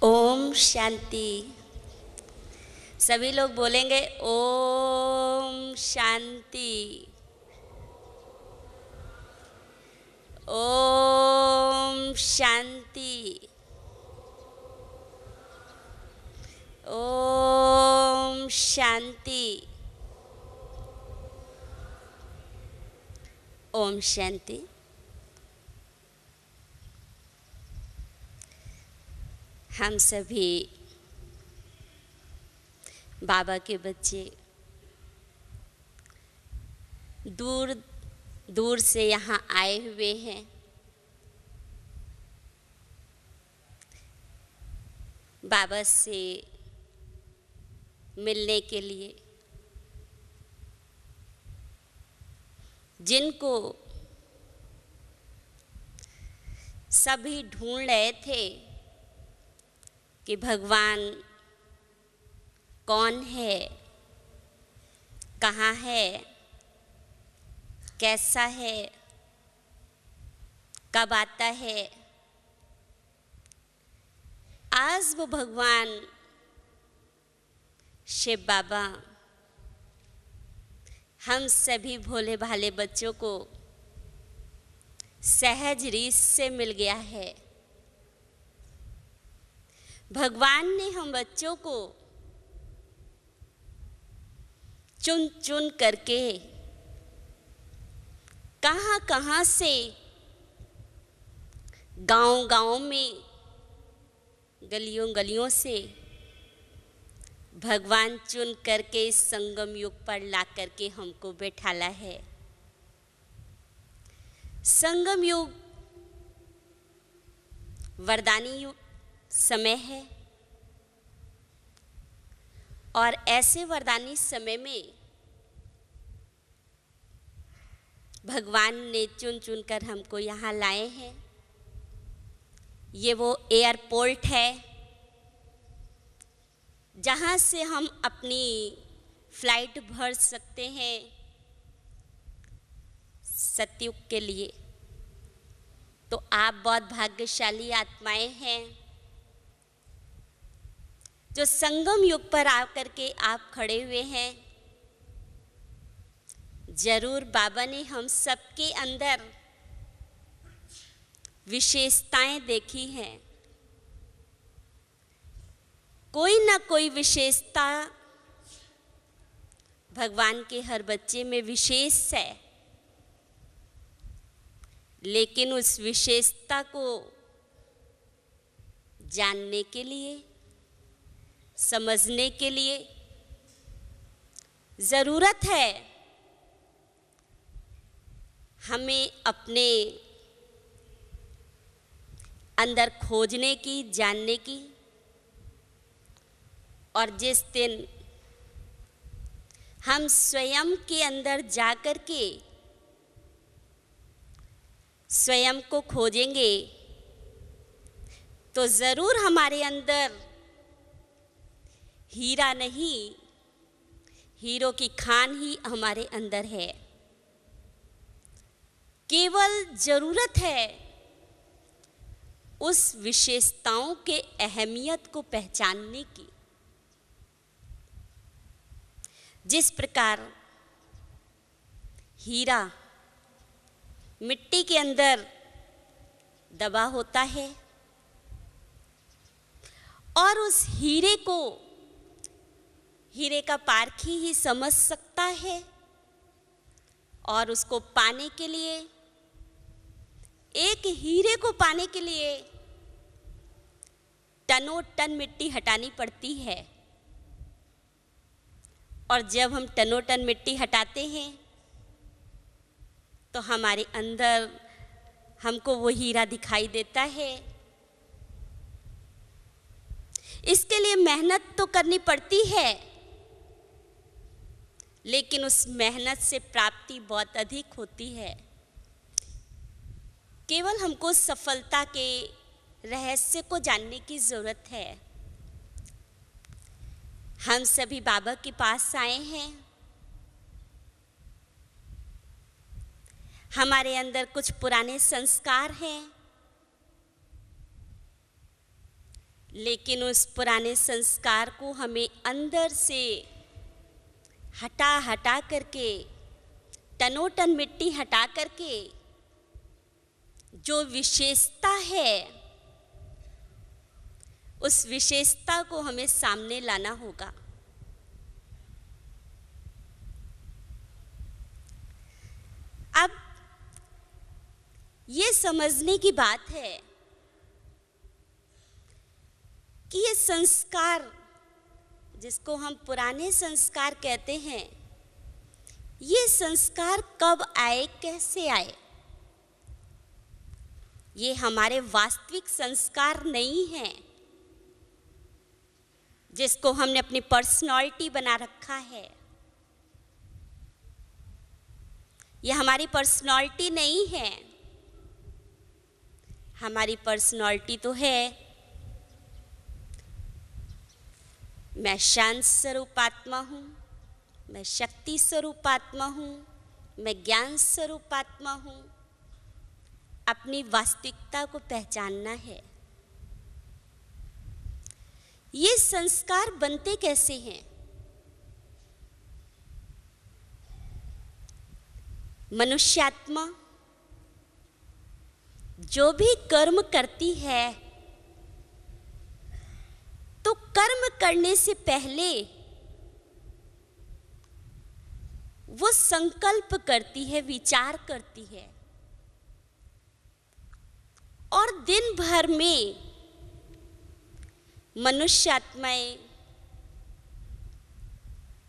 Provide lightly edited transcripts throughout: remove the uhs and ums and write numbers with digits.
ओम शांति। सभी लोग बोलेंगे ओम शांति। ओम शांति। ओम शांति। ओम शांति। हम सभी बाबा के बच्चे दूर दूर से यहाँ आए हुए हैं। बाबा से मिलने के लिए, जिनको सभी ढूंढ रहे थे कि भगवान कौन है, कहाँ है, कैसा है, कब आता है। आज वो भगवान शिव बाबा हम सभी भोले भाले बच्चों को सहज रीत से मिल गया है। भगवान ने हम बच्चों को चुन चुन करके कहाँ कहाँ से, गांव गांव में, गलियों गलियों से भगवान चुन करके इस संगम युग पर ला करके हमको बैठाला है। संगम युग वरदानी युग समय है और ऐसे वरदानी समय में भगवान ने चुन चुन कर हमको यहाँ लाए हैं। ये वो एयरपोर्ट है जहाँ से हम अपनी फ्लाइट भर सकते हैं सतयुग के लिए। तो आप बहुत भाग्यशाली आत्माएं हैं जो संगम युग पर आकर के आप खड़े हुए हैं। जरूर बाबा ने हम सबके अंदर विशेषताएं देखी हैं। कोई ना कोई विशेषता भगवान के हर बच्चे में विशेष है, लेकिन उस विशेषता को जानने के लिए, समझने के लिए ज़रूरत है हमें अपने अंदर खोजने की, जानने की। और जिस दिन हम स्वयं के अंदर जाकर के स्वयं को खोजेंगे तो ज़रूर हमारे अंदर हीरा नहीं, हीरो की खान ही हमारे अंदर है। केवल ज़रूरत है उस विशेषताओं के अहमियत को पहचानने की। जिस प्रकार हीरा मिट्टी के अंदर दबा होता है और उस हीरे को हीरे का पारखी ही समझ सकता है, और उसको पाने के लिए, एक हीरे को पाने के लिए टनों टन मिट्टी हटानी पड़ती है। और जब हम टनों टन मिट्टी हटाते हैं तो हमारे अंदर हमको वो हीरा दिखाई देता है। इसके लिए मेहनत तो करनी पड़ती है, लेकिन उस मेहनत से प्राप्ति बहुत अधिक होती है। केवल हमको सफलता के रहस्य को जानने की ज़रूरत है। हम सभी बाबा के पास आए हैं। हमारे अंदर कुछ पुराने संस्कार हैं, लेकिन उस पुराने संस्कार को हमें अंदर से हटा हटा करके, टनोटन मिट्टी हटा करके जो विशेषता है, उस विशेषता को हमें सामने लाना होगा। अब ये समझने की बात है कि ये संस्कार, जिसको हम पुराने संस्कार कहते हैं, ये संस्कार कब आए, कैसे आए? ये हमारे वास्तविक संस्कार नहीं हैं, जिसको हमने अपनी पर्सनालिटी बना रखा है। ये हमारी पर्सनालिटी नहीं है। हमारी पर्सनालिटी तो है, मैं शांत स्वरूप आत्मा हूँ, मैं शक्ति स्वरूप आत्मा हूँ, मैं ज्ञान स्वरूप आत्मा हूँ। अपनी वास्तविकता को पहचानना है। ये संस्कार बनते कैसे हैं? मनुष्यात्मा जो भी कर्म करती है, तो कर्म करने से पहले वो संकल्प करती है, विचार करती है, और दिन भर में मनुष्यात्माएं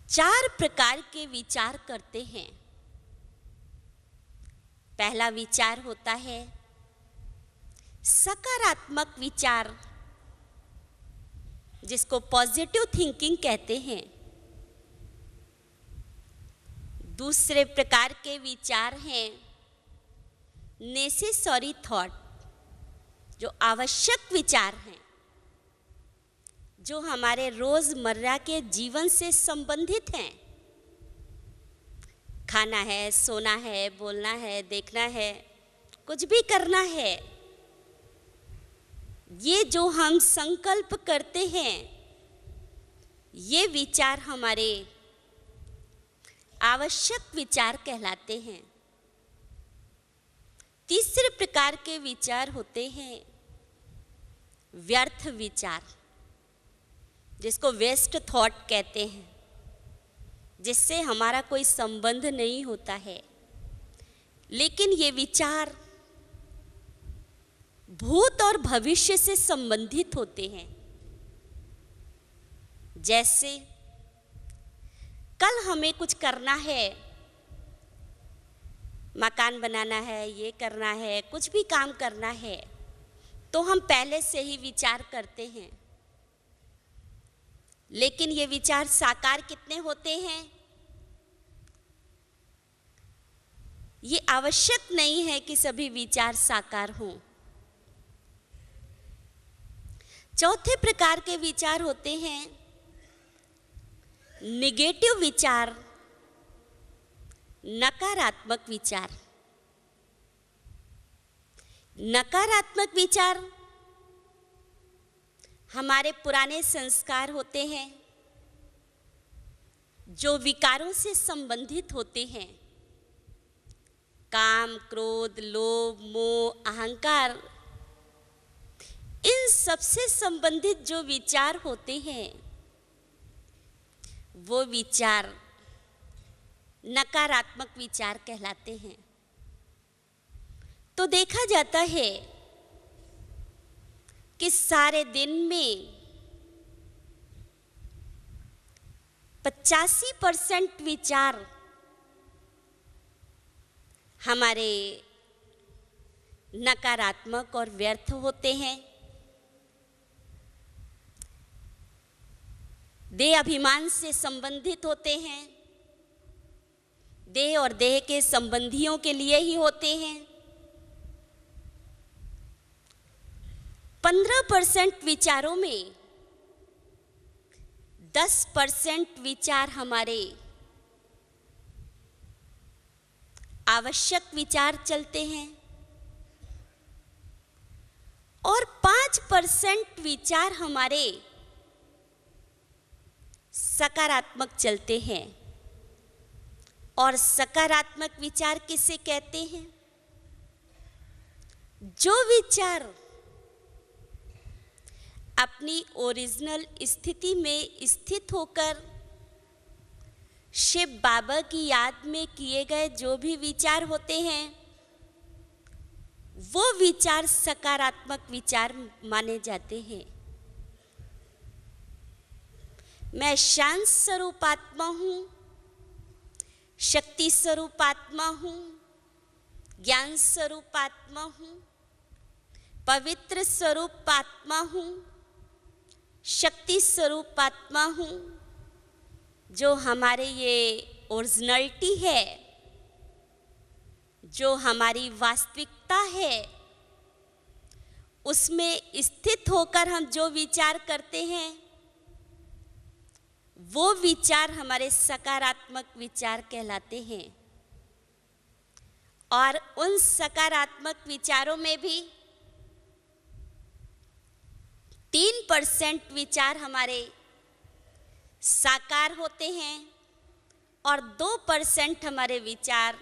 4 प्रकार के विचार करते हैं। पहला विचार होता है सकारात्मक विचार, जिसको पॉजिटिव थिंकिंग कहते हैं। दूसरे प्रकार के विचार हैं नेसेसरी थॉट, जो आवश्यक विचार हैं, जो हमारे रोजमर्रा के जीवन से संबंधित हैं। खाना है, सोना है, बोलना है, देखना है, कुछ भी करना है। ये जो हम संकल्प करते हैं, ये विचार हमारे आवश्यक विचार कहलाते हैं। तीसरे प्रकार के विचार होते हैं व्यर्थ विचार, जिसको वेस्ट थॉट कहते हैं, जिससे हमारा कोई संबंध नहीं होता है। लेकिन ये विचार भूत और भविष्य से संबंधित होते हैं। जैसे कल हमें कुछ करना है, मकान बनाना है, ये करना है, कुछ भी काम करना है, तो हम पहले से ही विचार करते हैं। लेकिन ये विचार साकार कितने होते हैं? ये आवश्यक नहीं है कि सभी विचार साकार हों। चौथे प्रकार के विचार होते हैं निगेटिव विचार, नकारात्मक विचार। नकारात्मक विचार हमारे पुराने संस्कार होते हैं, जो विकारों से संबंधित होते हैं। काम, क्रोध, लोभ, मोह, अहंकार, इन सबसे संबंधित जो विचार होते हैं, वो विचार नकारात्मक विचार कहलाते हैं। तो देखा जाता है कि सारे दिन में 85% विचार हमारे नकारात्मक और व्यर्थ होते हैं। देह अभिमान से संबंधित होते हैं, देह और देह के संबंधियों के लिए ही होते हैं। 15% विचारों में 10% विचार हमारे आवश्यक विचार चलते हैं, और 5% विचार हमारे सकारात्मक चलते हैं। और सकारात्मक विचार किसे कहते हैं? जो विचार अपनी ओरिजिनल स्थिति में स्थित होकर शिव बाबा की याद में किए गए जो भी विचार होते हैं, वो विचार सकारात्मक विचार माने जाते हैं। मैं शांत स्वरूप आत्मा हूँ, शक्ति स्वरूप आत्मा हूँ, ज्ञान स्वरूप आत्मा हूँ, पवित्र स्वरूप आत्मा हूँ, शक्ति स्वरूप आत्मा हूँ। जो हमारे ये ओरिजिनलिटी है, जो हमारी वास्तविकता है, उसमें स्थित होकर हम जो विचार करते हैं, वो विचार हमारे सकारात्मक विचार कहलाते हैं। और उन सकारात्मक विचारों में भी 3% विचार हमारे साकार होते हैं और 2% हमारे विचार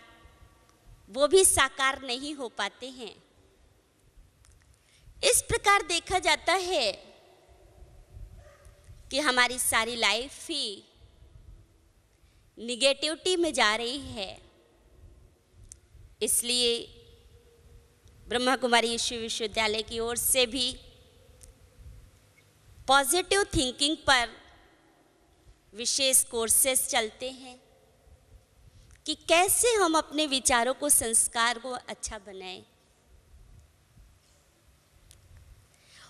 वो भी साकार नहीं हो पाते हैं। इस प्रकार देखा जाता है कि हमारी सारी लाइफ ही निगेटिविटी में जा रही है। इसलिए ब्रह्मा कुमारी ईश्वर विश्वविद्यालय की ओर से भी पॉजिटिव थिंकिंग पर विशेष कोर्सेस चलते हैं कि कैसे हम अपने विचारों को, संस्कार को अच्छा बनाएं।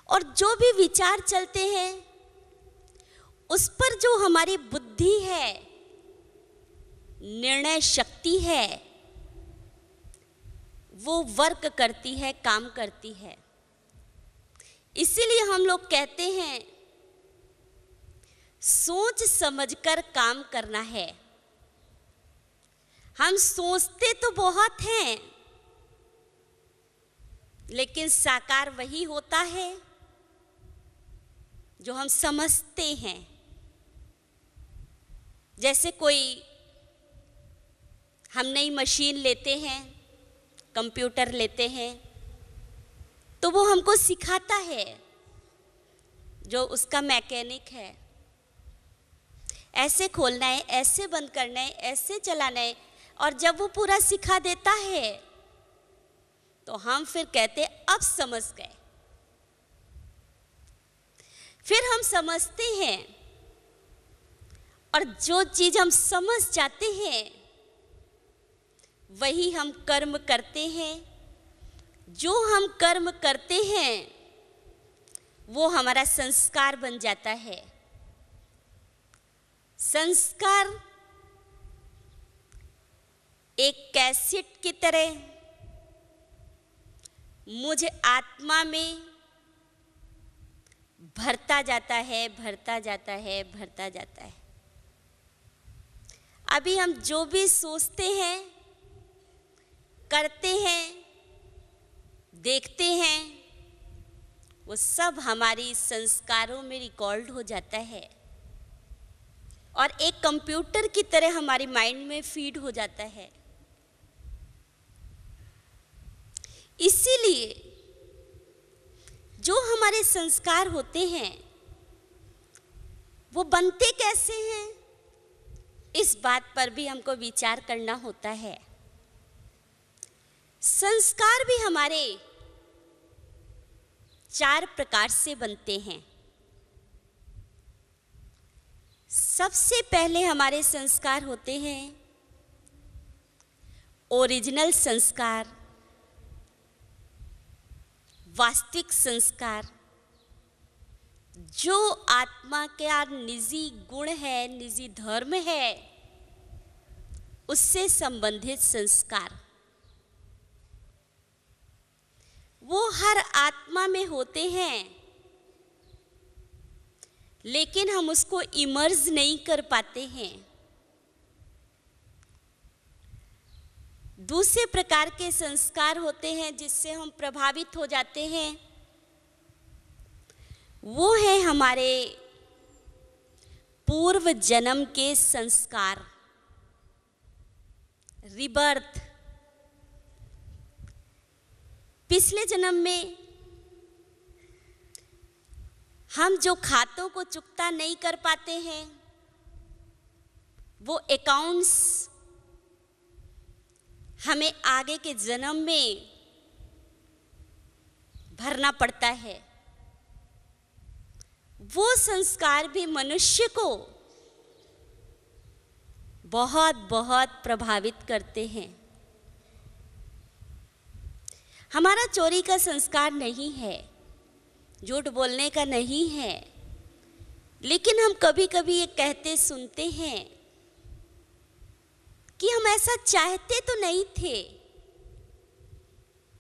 और जो भी विचार चलते हैं उस पर जो हमारी बुद्धि है, निर्णय शक्ति है, वो वर्क करती है, काम करती है। इसीलिए हम लोग कहते हैं सोच समझकर काम करना है। हम सोचते तो बहुत हैं, लेकिन साकार वही होता है जो हम समझते हैं। जैसे कोई हम नई मशीन लेते हैं, कंप्यूटर लेते हैं, तो वो हमको सिखाता है, जो उसका मैकेनिक है, ऐसे खोलना है, ऐसे बंद करना है, ऐसे चलाना है। और जब वो पूरा सिखा देता है तो हम फिर कहते अब समझ गए। फिर हम समझते हैं, और जो चीज हम समझ जाते हैं वही हम कर्म करते हैं। जो हम कर्म करते हैं वो हमारा संस्कार बन जाता है। संस्कार एक कैसेट की तरह मुझे आत्मा में भरता जाता है, भरता जाता है, भरता जाता है। अभी हम जो भी सोचते हैं, करते हैं, देखते हैं, वो सब हमारी संस्कारों में रिकॉर्ड हो जाता है और एक कंप्यूटर की तरह हमारे माइंड में फीड हो जाता है। इसीलिए जो हमारे संस्कार होते हैं वो बनते कैसे हैं, इस बात पर भी हमको विचार करना होता है। संस्कार भी हमारे 4 प्रकार से बनते हैं। सबसे पहले हमारे संस्कार होते हैं ओरिजिनल संस्कार, वास्तविक संस्कार, जो आत्मा का निजी गुण है, निजी धर्म है, उससे संबंधित संस्कार। वो हर आत्मा में होते हैं, लेकिन हम उसको इमर्ज नहीं कर पाते हैं। दूसरे प्रकार के संस्कार होते हैं जिससे हम प्रभावित हो जाते हैं, वो है हमारे पूर्व जन्म के संस्कार, रिबर्थ। पिछले जन्म में हम जो खातों को चुकता नहीं कर पाते हैं, वो अकाउंट्स हमें आगे के जन्म में भरना पड़ता है। वो संस्कार भी मनुष्य को बहुत बहुत प्रभावित करते हैं। हमारा चोरी का संस्कार नहीं है, झूठ बोलने का नहीं है, लेकिन हम कभी कभी ये कहते सुनते हैं कि हम ऐसा चाहते तो नहीं थे,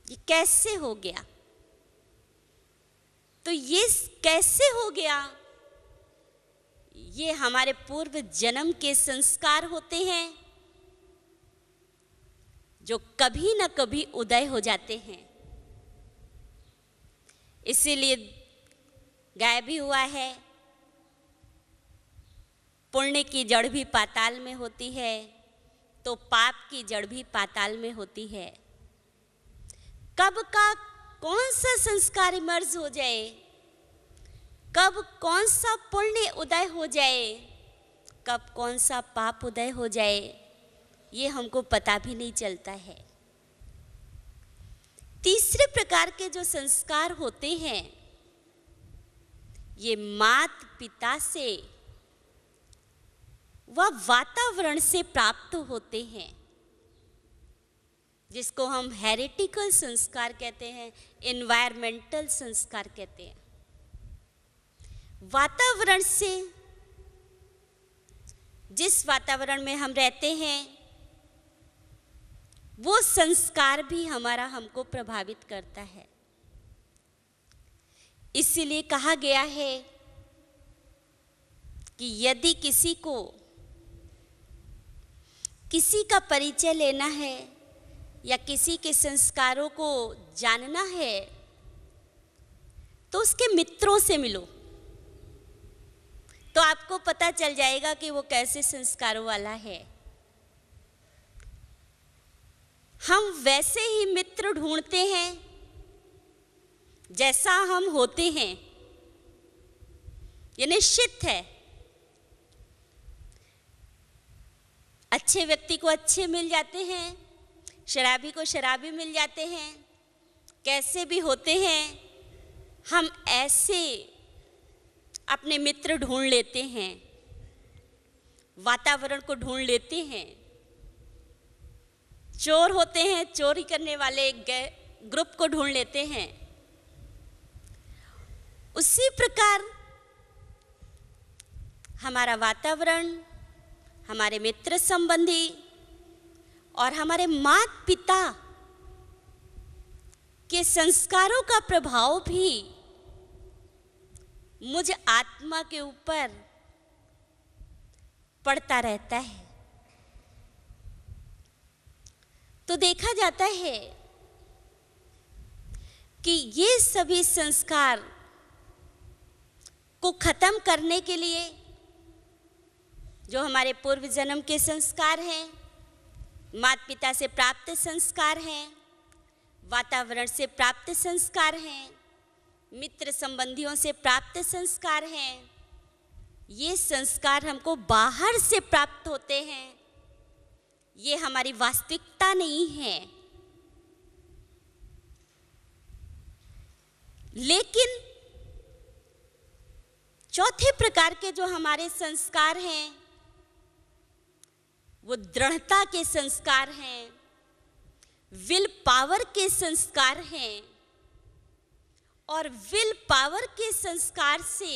ये कैसे हो गया। तो ये कैसे हो गया, ये हमारे पूर्व जन्म के संस्कार होते हैं जो कभी ना कभी उदय हो जाते हैं। इसीलिए गाय भी हुआ है, पुण्य की जड़ भी पाताल में होती है, तो पाप की जड़ भी पाताल में होती है। कब का कौन सा संस्कार इमर्ज हो जाए, कब कौन सा पुण्य उदय हो जाए, कब कौन सा पाप उदय हो जाए, ये हमको पता भी नहीं चलता है। तीसरे प्रकार के जो संस्कार होते हैं, ये माता पिता से व वातावरण से प्राप्त होते हैं, जिसको हम हेरिटिकल संस्कार कहते हैं, एनवायरमेंटल संस्कार कहते हैं। वातावरण से, जिस वातावरण में हम रहते हैं, वो संस्कार भी हमारा हमको प्रभावित करता है। इसीलिए कहा गया है कि यदि किसी को किसी का परिचय लेना है या किसी के संस्कारों को जानना है, तो उसके मित्रों से मिलो, तो आपको पता चल जाएगा कि वो कैसे संस्कारों वाला है। हम वैसे ही मित्र ढूंढते हैं जैसा हम होते हैं, ये निश्चित है। अच्छे व्यक्ति को अच्छे मिल जाते हैं, शराबी को शराबी मिल जाते हैं, कैसे भी होते हैं, हम ऐसे अपने मित्र ढूंढ लेते हैं, वातावरण को ढूंढ लेते हैं। चोर होते हैं, चोरी करने वाले एक ग्रुप को ढूंढ लेते हैं। उसी प्रकार हमारा वातावरण, हमारे मित्र संबंधी और हमारे माता पिता के संस्कारों का प्रभाव भी मुझ आत्मा के ऊपर पड़ता रहता है। तो देखा जाता है कि ये सभी संस्कार को खत्म करने के लिए जो हमारे पूर्व जन्म के संस्कार हैं, माता पिता से प्राप्त संस्कार हैं, वातावरण से प्राप्त संस्कार हैं, मित्र संबंधियों से प्राप्त संस्कार हैं, ये संस्कार हमको बाहर से प्राप्त होते हैं, ये हमारी वास्तविकता नहीं है। लेकिन चौथे प्रकार के जो हमारे संस्कार हैं, वो दृढ़ता के संस्कार हैं, विल पावर के संस्कार हैं, और विल पावर के संस्कार से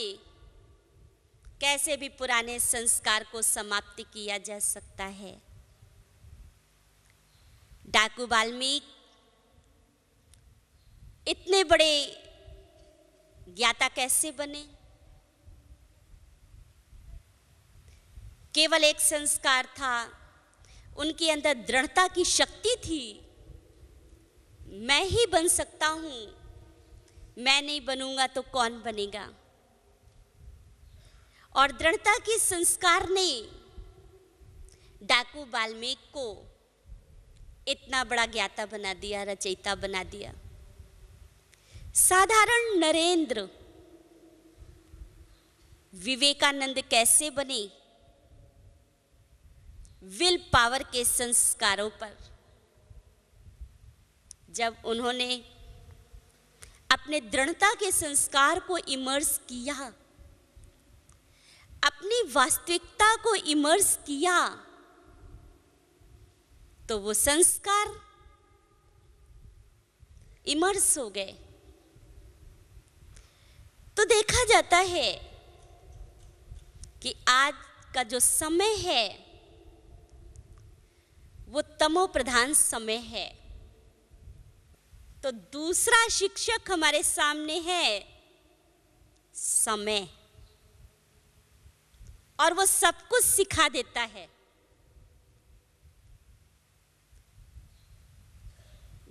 कैसे भी पुराने संस्कार को समाप्त किया जा सकता है। डाकू वाल्मीकि इतने बड़े ज्ञाता कैसे बने? केवल एक संस्कार था, उनके अंदर दृढ़ता की शक्ति थी। मैं ही बन सकता हूं, मैं नहीं बनूंगा तो कौन बनेगा। और दृढ़ता के संस्कार ने डाकू वाल्मीकि को इतना बड़ा ज्ञाता बना दिया, रचयिता बना दिया। साधारण नरेंद्र विवेकानंद कैसे बने? विल पावर के संस्कारों पर। जब उन्होंने अपने दृढ़ता के संस्कार को इमर्स किया, अपनी वास्तविकता को इमर्स किया, तो वो संस्कार इमर्स हो गए। तो देखा जाता है कि आज का जो समय है वो तमो प्रधान समय है। तो दूसरा शिक्षक हमारे सामने है समय, और वो सब कुछ सिखा देता है।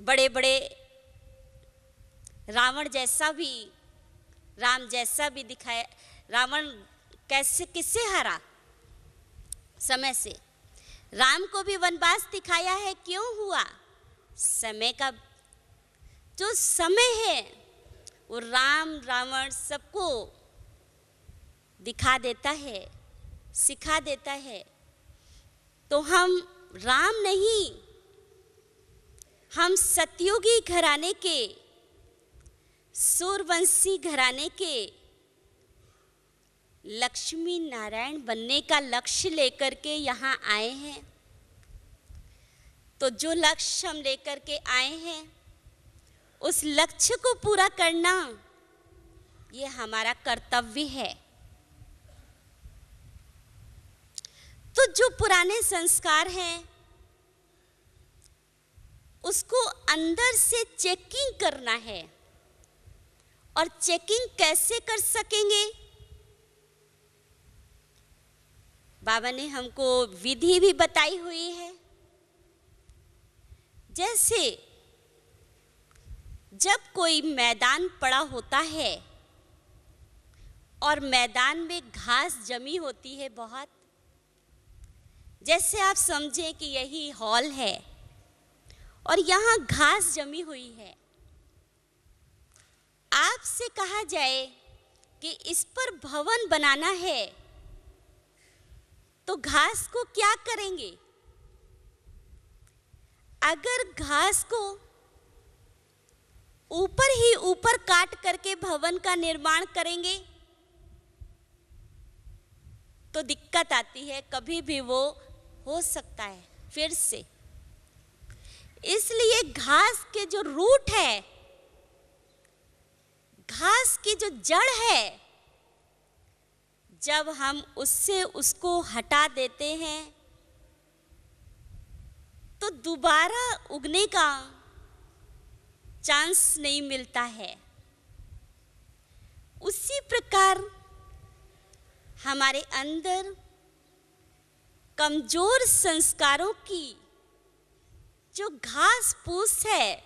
बड़े बड़े रावण जैसा भी, राम जैसा भी दिखाया। रावण कैसे, किससे हारा? समय से। राम को भी वनवास दिखाया है, क्यों हुआ? समय का जो समय है वो राम रावण सबको दिखा देता है, सिखा देता है। तो हम राम नहीं, हम सतयुगी घराने के, सूर्यवंशी घराने के लक्ष्मी नारायण बनने का लक्ष्य लेकर के यहाँ आए हैं। तो जो लक्ष्य हम लेकर के आए हैं, उस लक्ष्य को पूरा करना ये हमारा कर्तव्य है। तो जो पुराने संस्कार हैं उसको अंदर से चेकिंग करना है। और चेकिंग कैसे कर सकेंगे? बाबा ने हमको विधि भी बताई हुई है। जैसे जब कोई मैदान पड़ा होता है और मैदान में घास जमी होती है बहुत, जैसे आप समझें कि यही हॉल है और यहाँ घास जमी हुई है। आपसे कहा जाए कि इस पर भवन बनाना है, तो घास को क्या करेंगे? अगर घास को ऊपर ही ऊपर काट करके भवन का निर्माण करेंगे तो दिक्कत आती है, कभी भी वो हो सकता है फिर से। इसलिए घास के जो रूट है, घास की जो जड़ है, जब हम उससे उसको हटा देते हैं तो दोबारा उगने का चांस नहीं मिलता है। उसी प्रकार हमारे अंदर कमजोर संस्कारों की जो घास फूस है,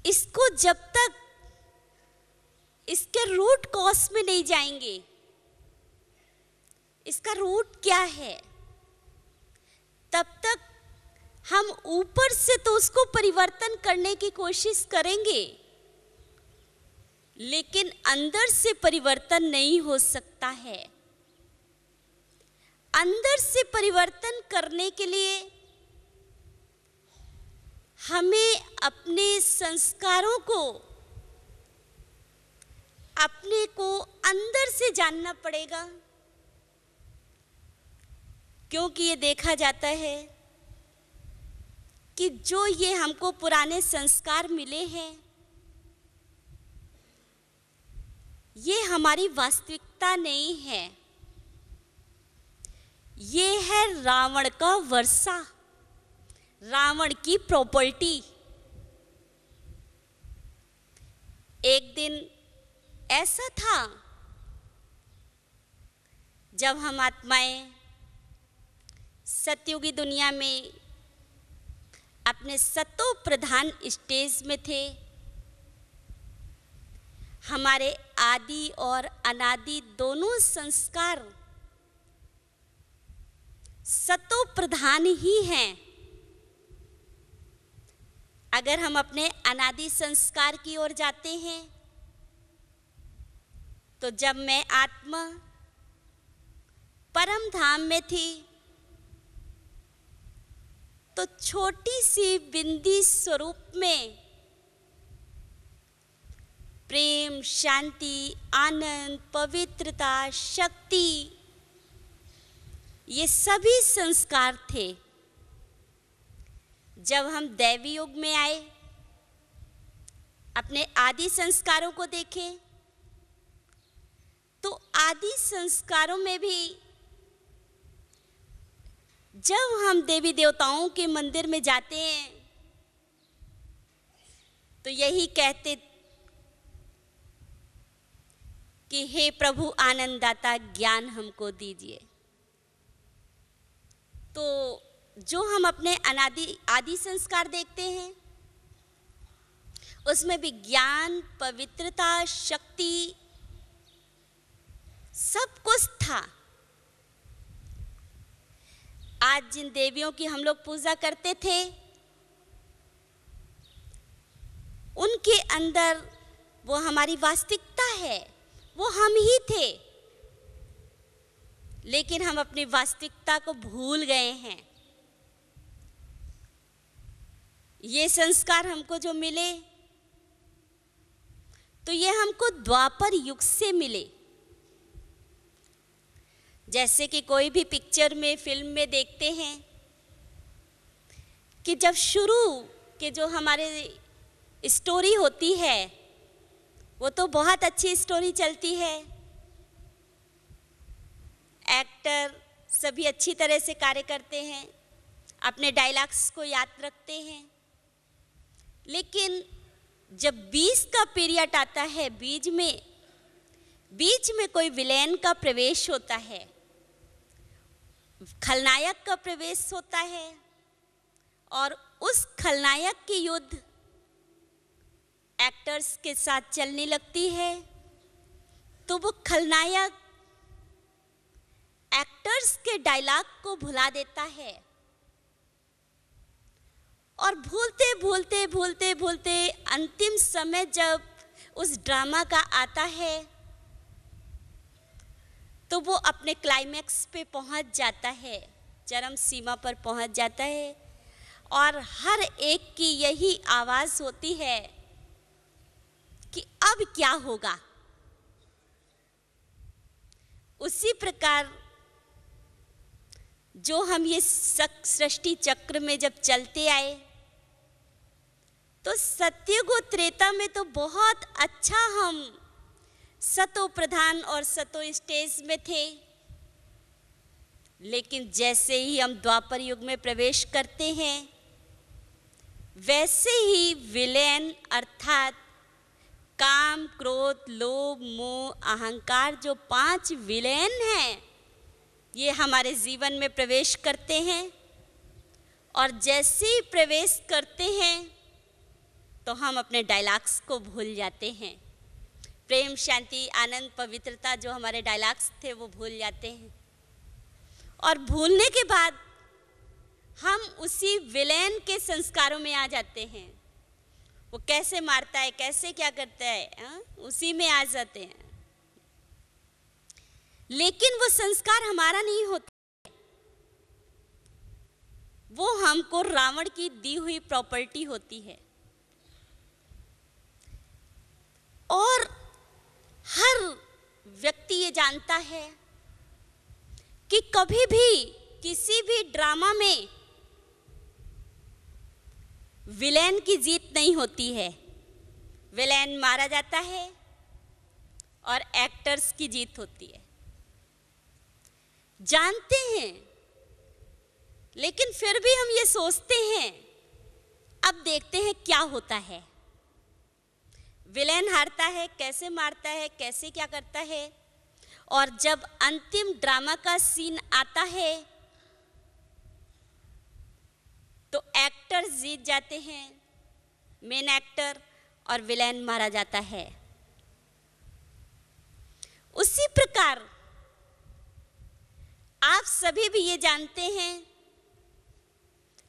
इसको जब तक इसके रूट कॉज में नहीं जाएंगे, इसका रूट क्या है, तब तक हम ऊपर से तो उसको परिवर्तन करने की कोशिश करेंगे, लेकिन अंदर से परिवर्तन नहीं हो सकता है। अंदर से परिवर्तन करने के लिए हमें अपने संस्कारों को, अपने को अंदर से जानना पड़ेगा। क्योंकि ये देखा जाता है कि जो ये हमको पुराने संस्कार मिले हैं, ये हमारी वास्तविकता नहीं है। ये है रावण का वर्षा, रावण की प्रॉपर्टी। एक दिन ऐसा था जब हम आत्माएं सतयुगी दुनिया में अपने सतो प्रधान स्टेज में थे। हमारे आदि और अनादि दोनों संस्कार सतो प्रधान ही हैं। अगर हम अपने अनादि संस्कार की ओर जाते हैं तो जब मैं आत्मा परम धाम में थी तो छोटी सी बिंदी स्वरूप में प्रेम, शांति, आनंद, पवित्रता, शक्ति, ये सभी संस्कार थे। जब हम दैवी युग में आए, अपने आदि संस्कारों को देखें तो आदि संस्कारों में भी जब हम देवी देवताओं के मंदिर में जाते हैं तो यही कहते कि हे प्रभु आनंददाता, ज्ञान हमको दीजिए। तो जो हम अपने आदि संस्कार देखते हैं उसमें भी ज्ञान, पवित्रता, शक्ति सब कुछ था। आज जिन देवियों की हम लोग पूजा करते थे उनके अंदर वो हमारी वास्तविकता है, वो हम ही थे, लेकिन हम अपनी वास्तविकता को भूल गए हैं। ये संस्कार हमको जो मिले तो ये हमको द्वापर युग से मिले। जैसे कि कोई भी पिक्चर में, फिल्म में देखते हैं कि जब शुरू के जो हमारे स्टोरी होती है वो तो बहुत अच्छी स्टोरी चलती है, एक्टर सभी अच्छी तरह से कार्य करते हैं, अपने डायलॉग्स को याद रखते हैं, लेकिन जब बीच का पीरियड आता है, बीच में कोई विलेन का प्रवेश होता है, खलनायक का प्रवेश होता है और उस खलनायक की युद्ध एक्टर्स के साथ चलने लगती है, तो वो खलनायक एक्टर्स के डायलॉग को भुला देता है और भूलते अंतिम समय जब उस ड्रामा का आता है तो वो अपने क्लाइमैक्स पे पहुंच जाता है, चरम सीमा पर पहुंच जाता है और हर एक की यही आवाज़ होती है कि अब क्या होगा। उसी प्रकार जो हम ये सृष्टि चक्र में जब चलते आए तो सतयुग और त्रेता में तो बहुत अच्छा हम सतो प्रधान और सतो स्टेज में थे, लेकिन जैसे ही हम द्वापर युग में प्रवेश करते हैं वैसे ही विलेन अर्थात काम, क्रोध, लोभ, मोह, अहंकार जो 5 विलेन हैं ये हमारे जीवन में प्रवेश करते हैं और जैसे ही प्रवेश करते हैं तो हम अपने डायलॉग्स को भूल जाते हैं। प्रेम, शांति, आनंद, पवित्रता जो हमारे डायलॉग्स थे वो भूल जाते हैं और भूलने के बाद हम उसी विलेन के संस्कारों में आ जाते हैं। वो कैसे मारता है, कैसे क्या करता है, उसी में आ जाते हैं, लेकिन वो संस्कार हमारा नहीं होता, वो हमको रावण की दी हुई प्रॉपर्टी होती है। और हर व्यक्ति ये जानता है कि कभी भी किसी भी ड्रामा में विलेन की जीत नहीं होती है, विलेन मारा जाता है और एक्टर्स की जीत होती है। जानते हैं, लेकिन फिर भी हम ये सोचते हैं अब देखते हैं क्या होता है। विलेन हारता है, कैसे मारता है, कैसे क्या करता है, और जब अंतिम ड्रामा का सीन आता है तो एक्टर्स जीत जाते हैं, मेन एक्टर, और विलेन मारा जाता है। सभी भी ये जानते हैं,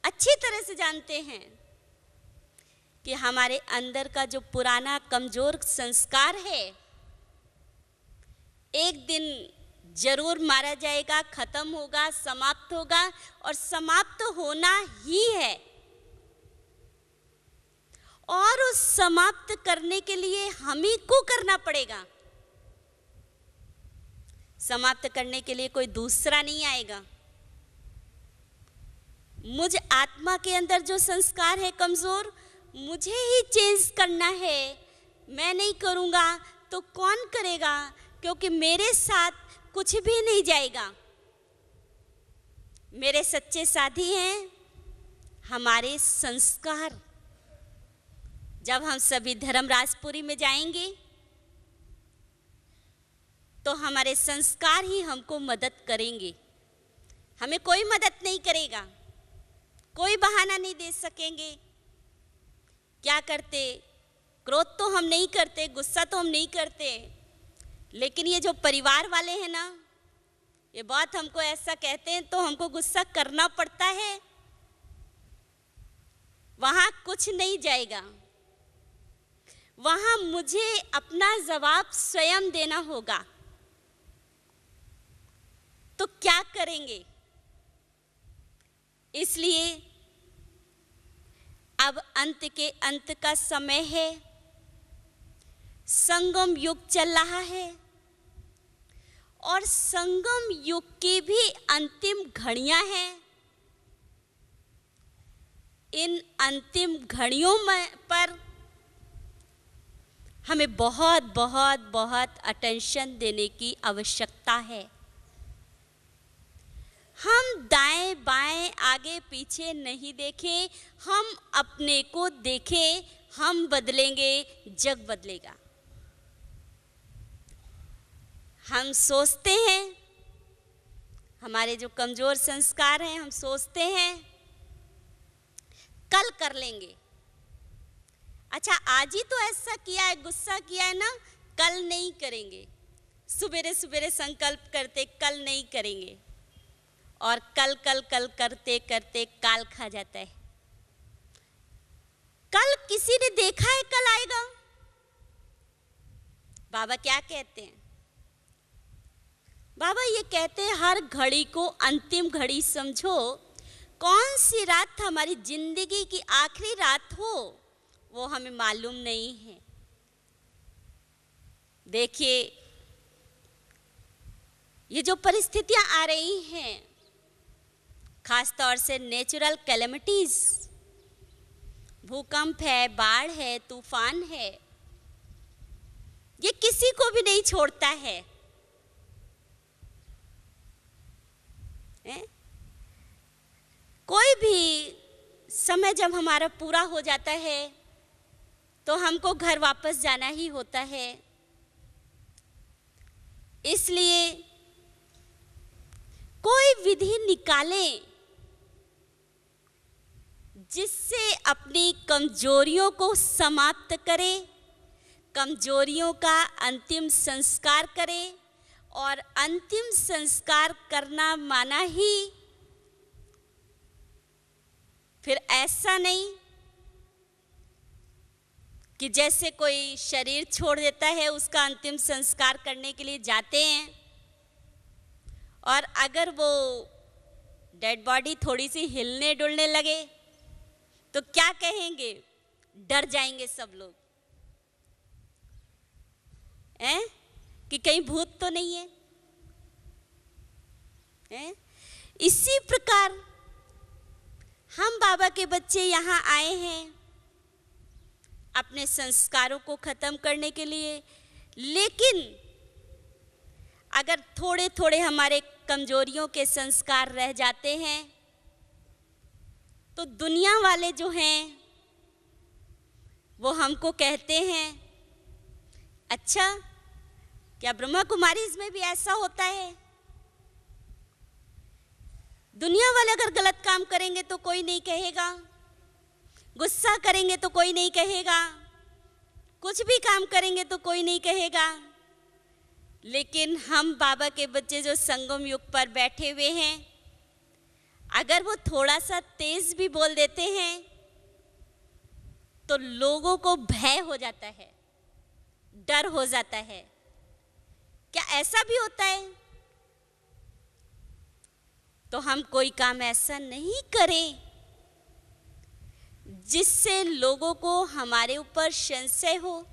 अच्छी तरह से जानते हैं कि हमारे अंदर का जो पुराना कमजोर संस्कार है एक दिन जरूर मारा जाएगा, खत्म होगा, समाप्त होगा और समाप्त होना ही है। और उस समाप्त करने के लिए हम ही को करना पड़ेगा। समाप्त करने के लिए कोई दूसरा नहीं आएगा। मुझ आत्मा के अंदर जो संस्कार है कमजोर, मुझे ही चेंज करना है। मैं नहीं करूंगा तो कौन करेगा? क्योंकि मेरे साथ कुछ भी नहीं जाएगा। मेरे सच्चे साथी हैं हमारे संस्कार। जब हम सभी धर्मराजपुरी में जाएंगे तो हमारे संस्कार ही हमको मदद करेंगे। हमें कोई मदद नहीं करेगा, कोई बहाना नहीं दे सकेंगे। क्या करते? क्रोध तो हम नहीं करते, गुस्सा तो हम नहीं करते, लेकिन ये जो परिवार वाले हैं ना, ये बात हमको ऐसा कहते हैं तो हमको गुस्सा करना पड़ता है। वहां कुछ नहीं जाएगा, वहां मुझे अपना जवाब स्वयं देना होगा। तो क्या करेंगे? इसलिए अब अंत के अंत का समय है, संगम युग चल रहा है और संगम युग की भी अंतिम घड़ियां हैं। इन अंतिम घड़ियों पर हमें बहुत बहुत बहुत अटेंशन देने की आवश्यकता है। हम दाएं बाएं आगे पीछे नहीं देखें, हम अपने को देखें। हम बदलेंगे, जग बदलेगा। हम सोचते हैं, हमारे जो कमजोर संस्कार हैं, हम सोचते हैं कल कर लेंगे। अच्छा, आज ही तो ऐसा किया है, गुस्सा किया है ना, कल नहीं करेंगे। सुबेरे सुबेरे संकल्प करते कल नहीं करेंगे और कल कल कल करते करते काल खा जाता है। कल किसी ने देखा है कल आएगा? बाबा क्या कहते हैं? बाबा ये कहते हैं हर घड़ी को अंतिम घड़ी समझो। कौन सी रात हमारी जिंदगी की आखिरी रात हो वो हमें मालूम नहीं है। देखिए, ये जो परिस्थितियां आ रही हैं, खास तौर से नेचुरल कैलेमिटीज, भूकंप है, बाढ़ है, तूफान है, ये किसी को भी नहीं छोड़ता है। कोई भी समय जब हमारा पूरा हो जाता है तो हमको घर वापस जाना ही होता है। इसलिए कोई विधि निकालें जिससे अपनी कमजोरियों को समाप्त करें, कमजोरियों का अंतिम संस्कार करें। और अंतिम संस्कार करना माना ही फिर ऐसा नहीं कि जैसे कोई शरीर छोड़ देता है, उसका अंतिम संस्कार करने के लिए जाते हैं और अगर वो डेड बॉडी थोड़ी सी हिलने डुलने लगे तो क्या कहेंगे? डर जाएंगे सब लोग, हैं? कि कहीं भूत तो नहीं है, हैं? इसी प्रकार हम बाबा के बच्चे यहाँ आए हैं अपने संस्कारों को खत्म करने के लिए। लेकिन अगर थोड़े थोड़े हमारे कमजोरियों के संस्कार रह जाते हैं तो दुनिया वाले जो हैं वो हमको कहते हैं, अच्छा क्या ब्रह्मा कुमारीज में भी ऐसा होता है? दुनिया वाले अगर गलत काम करेंगे तो कोई नहीं कहेगा, गुस्सा करेंगे तो कोई नहीं कहेगा, कुछ भी काम करेंगे तो कोई नहीं कहेगा। लेकिन हम बाबा के बच्चे जो संगम युग पर बैठे हुए हैं, अगर वो थोड़ा सा तेज भी बोल देते हैं तो लोगों को भय हो जाता है, डर हो जाता है। क्या ऐसा भी होता है? तो हम कोई काम ऐसा नहीं करें जिससे लोगों को हमारे ऊपर संशय हो,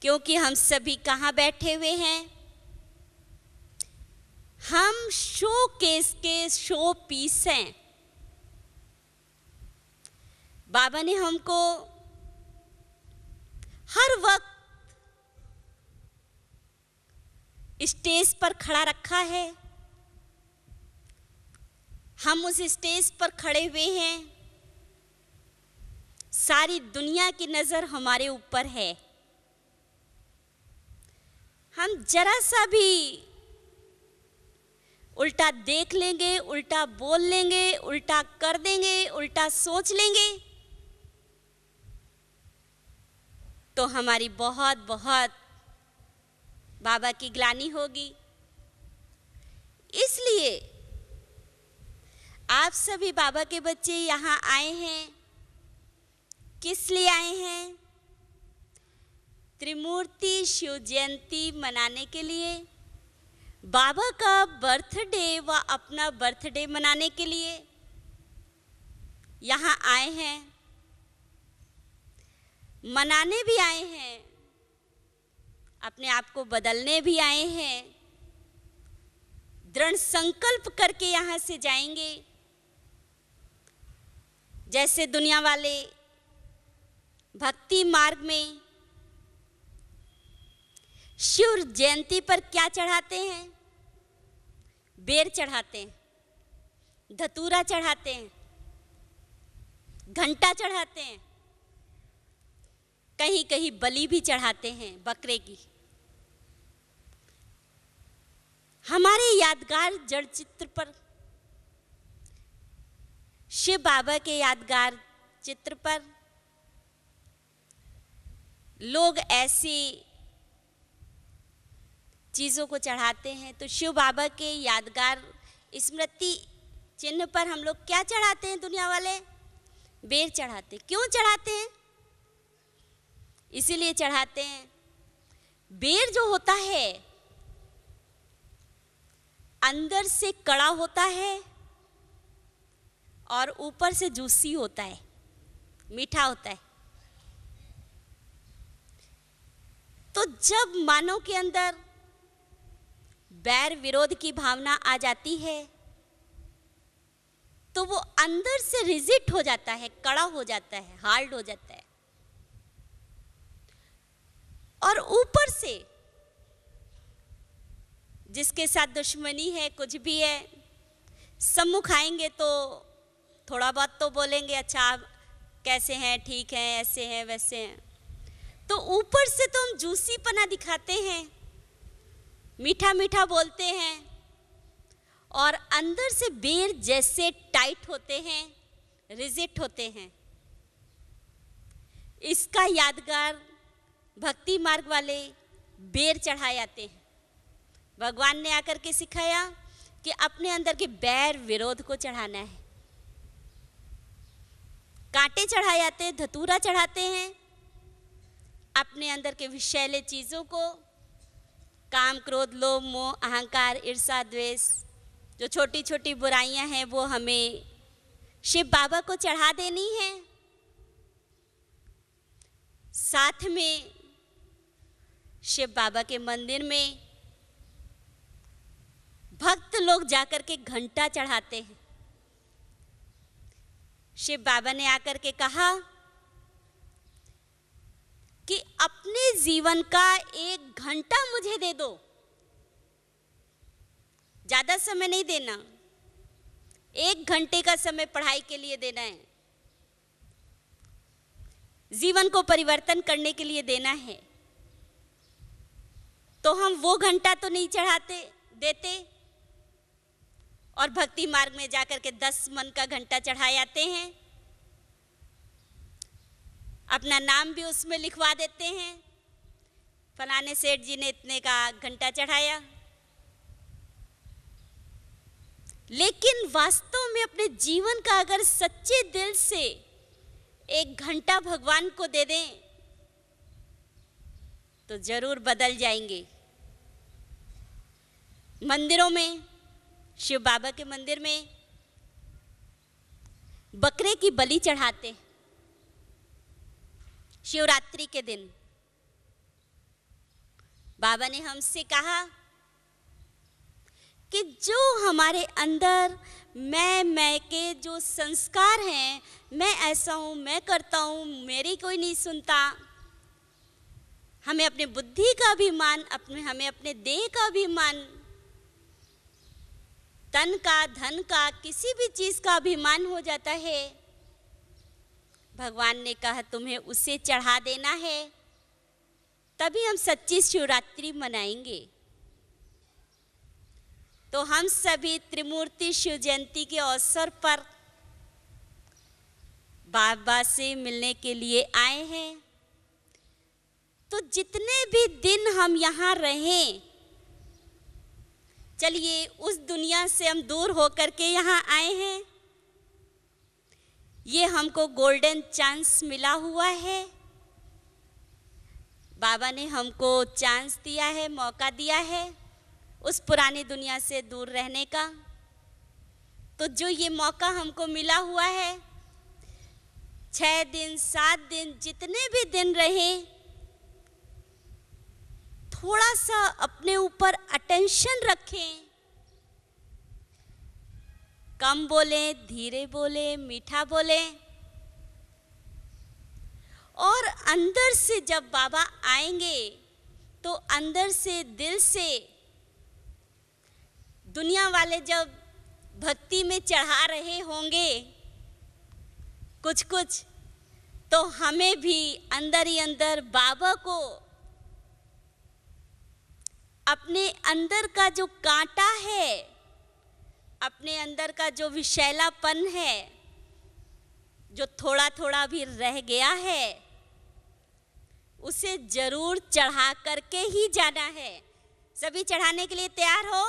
क्योंकि हम सभी कहाँ बैठे हुए हैं? हम शो केस के शो पीस हैं। बाबा ने हमको हर वक्त स्टेज पर खड़ा रखा है। हम उस स्टेज पर खड़े हुए हैं, सारी दुनिया की नजर हमारे ऊपर है। हम जरा सा भी उल्टा देख लेंगे, उल्टा बोल लेंगे, उल्टा कर देंगे, उल्टा सोच लेंगे तो हमारी बहुत बहुत बाबा की ग्लानि होगी। इसलिए आप सभी बाबा के बच्चे यहाँ आए हैं। किस लिए आए हैं? त्रिमूर्ति शिव जयंती मनाने के लिए, बाबा का बर्थडे व अपना बर्थडे मनाने के लिए यहाँ आए हैं। मनाने भी आए हैं, अपने आप को बदलने भी आए हैं। दृढ़ संकल्प करके यहाँ से जाएंगे। जैसे दुनिया वाले भक्ति मार्ग में शिव जयंती पर क्या चढ़ाते हैं? बेर चढ़ाते हैं, धतूरा चढ़ाते हैं, घंटा चढ़ाते हैं, कहीं कहीं बलि भी चढ़ाते हैं बकरे की। हमारे यादगार जड़ चित्र पर, शिव बाबा के यादगार चित्र पर लोग ऐसी चीज़ों को चढ़ाते हैं। तो शिव बाबा के यादगार स्मृति चिन्ह पर हम लोग क्या चढ़ाते हैं? दुनिया वाले बेर चढ़ाते। क्यों चढ़ाते हैं? इसीलिए चढ़ाते हैं, बेर जो होता है अंदर से कड़ा होता है और ऊपर से जूसी होता है, मीठा होता है। तो जब मानव के अंदर बैर विरोध की भावना आ जाती है तो वो अंदर से रिजिड हो जाता है, कड़ा हो जाता है, हार्ड हो जाता है। और ऊपर से जिसके साथ दुश्मनी है, कुछ भी है, सम्मुख आएंगे तो थोड़ा बहुत तो बोलेंगे, अच्छा आप कैसे हैं, ठीक हैं, ऐसे हैं, वैसे हैं। तो ऊपर से तो हम जूसीपना दिखाते हैं, मीठा मीठा बोलते हैं, और अंदर से बेर जैसे टाइट होते हैं, रिजिड होते हैं। इसका यादगार भक्ति मार्ग वाले बेर चढ़ाए जाते हैं। भगवान ने आकर के सिखाया कि अपने अंदर के बैर विरोध को चढ़ाना है। कांटे चढ़ाए जाते हैं, धतूरा चढ़ाते हैं, अपने अंदर के विषैले चीज़ों को, काम, क्रोध, लोभ, मोह, अहंकार, ईर्ष्या, द्वेष, जो छोटी छोटी बुराइयां हैं वो हमें शिव बाबा को चढ़ा देनी है। साथ में शिव बाबा के मंदिर में भक्त लोग जाकर के घंटा चढ़ाते हैं। शिव बाबा ने आकर के कहा कि अपने जीवन का 1 घंटा मुझे दे दो, ज्यादा समय नहीं देना, 1 घंटे का समय पढ़ाई के लिए देना है, जीवन को परिवर्तन करने के लिए देना है। तो हम वो घंटा तो नहीं चढ़ाते देते, और भक्ति मार्ग में जाकर के 10 मन का घंटा चढ़ाए जाते हैं, अपना नाम भी उसमें लिखवा देते हैं, फलाने सेठ जी ने इतने का घंटा चढ़ाया। लेकिन वास्तव में अपने जीवन का अगर सच्चे दिल से 1 घंटा भगवान को दे दें तो जरूर बदल जाएंगे। मंदिरों में, शिव बाबा के मंदिर में बकरे की बलि चढ़ाते शिवरात्रि के दिन। बाबा ने हमसे कहा कि जो हमारे अंदर मैं के जो संस्कार हैं, मैं ऐसा हूँ, मैं करता हूँ, मेरी कोई नहीं सुनता, हमें अपने बुद्धि का अभिमान, हमें अपने देह का अभिमान, तन का, धन का, किसी भी चीज का अभिमान हो जाता है। भगवान ने कहा तुम्हें उसे चढ़ा देना है, तभी हम सच्ची शिवरात्रि मनाएंगे। तो हम सभी त्रिमूर्ति शिव जयंती के अवसर पर बाबा से मिलने के लिए आए हैं। तो जितने भी दिन हम यहाँ रहें, चलिए उस दुनिया से हम दूर होकर के यहाँ आए हैं, ये हमको गोल्डन चांस मिला हुआ है। बाबा ने हमको चांस दिया है, मौका दिया है उस पुरानी दुनिया से दूर रहने का। तो जो ये मौका हमको मिला हुआ है, 6 दिन 7 दिन जितने भी दिन रहे, थोड़ा सा अपने ऊपर अटेंशन रखें। कम बोलें, धीरे बोलें, मीठा बोलें। और अंदर से जब बाबा आएंगे तो अंदर से, दिल से, दुनिया वाले जब भक्ति में चढ़ा रहे होंगे कुछ कुछ, तो हमें भी अंदर ही अंदर बाबा को, अपने अंदर का जो कांटा है, अपने अंदर का जो विषैलापन है, जो थोड़ा थोड़ा भी रह गया है, उसे जरूर चढ़ा करके ही जाना है। सभी चढ़ाने के लिए तैयार हो?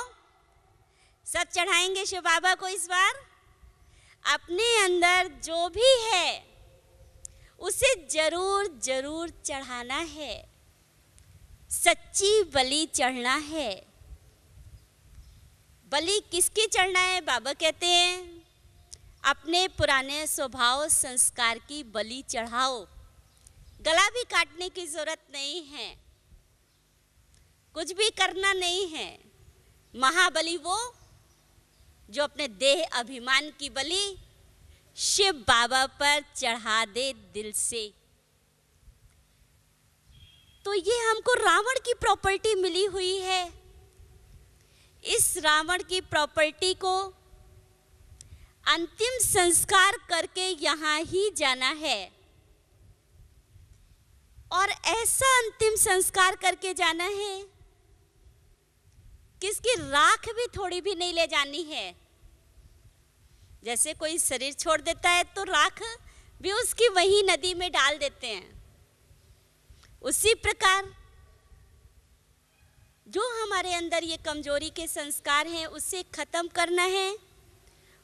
सब चढ़ाएंगे शिव बाबा को इस बार। अपने अंदर जो भी है उसे जरूर जरूर चढ़ाना है, सच्ची बलि चढ़ना है। बलि किसकी चढ़ना है? बाबा कहते हैं अपने पुराने स्वभाव संस्कार की बलि चढ़ाओ। गला भी काटने की जरूरत नहीं है, कुछ भी करना नहीं है। महाबली वो जो अपने देह अभिमान की बलि शिव बाबा पर चढ़ा दे दिल से। तो ये हमको रावण की प्रॉपर्टी मिली हुई है। इस रावण की प्रॉपर्टी को अंतिम संस्कार करके यहाँ ही जाना है, और ऐसा अंतिम संस्कार करके जाना है किसकी राख भी थोड़ी भी नहीं ले जानी है। जैसे कोई शरीर छोड़ देता है तो राख भी उसकी वही नदी में डाल देते हैं, उसी प्रकार जो हमारे अंदर ये कमजोरी के संस्कार हैं उसे खत्म करना है,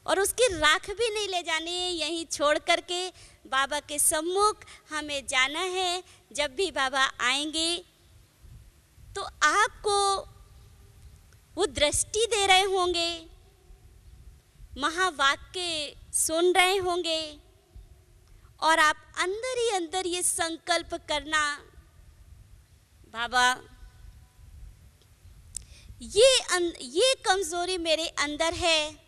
और उसकी राख भी नहीं ले जानी है। यहीं छोड़ करके बाबा के सम्मुख हमें जाना है। जब भी बाबा आएंगे तो आपको वो दृष्टि दे रहे होंगे, महावाक्य सुन रहे होंगे, और आप अंदर ही अंदर ये संकल्प करना, बाबा ये कमजोरी मेरे अंदर है,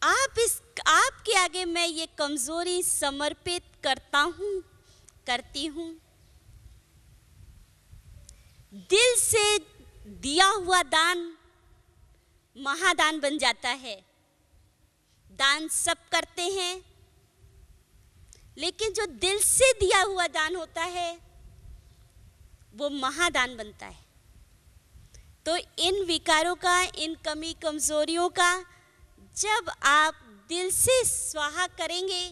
आपके आगे मैं ये कमजोरी समर्पित करता हूँ, करती हूँ। दिल से दिया हुआ दान महादान बन जाता है। दान सब करते हैं, लेकिन जो दिल से दिया हुआ दान होता है वो महादान बनता है। तो इन विकारों का, इन कमी कमजोरियों का जब आप दिल से स्वाहा करेंगे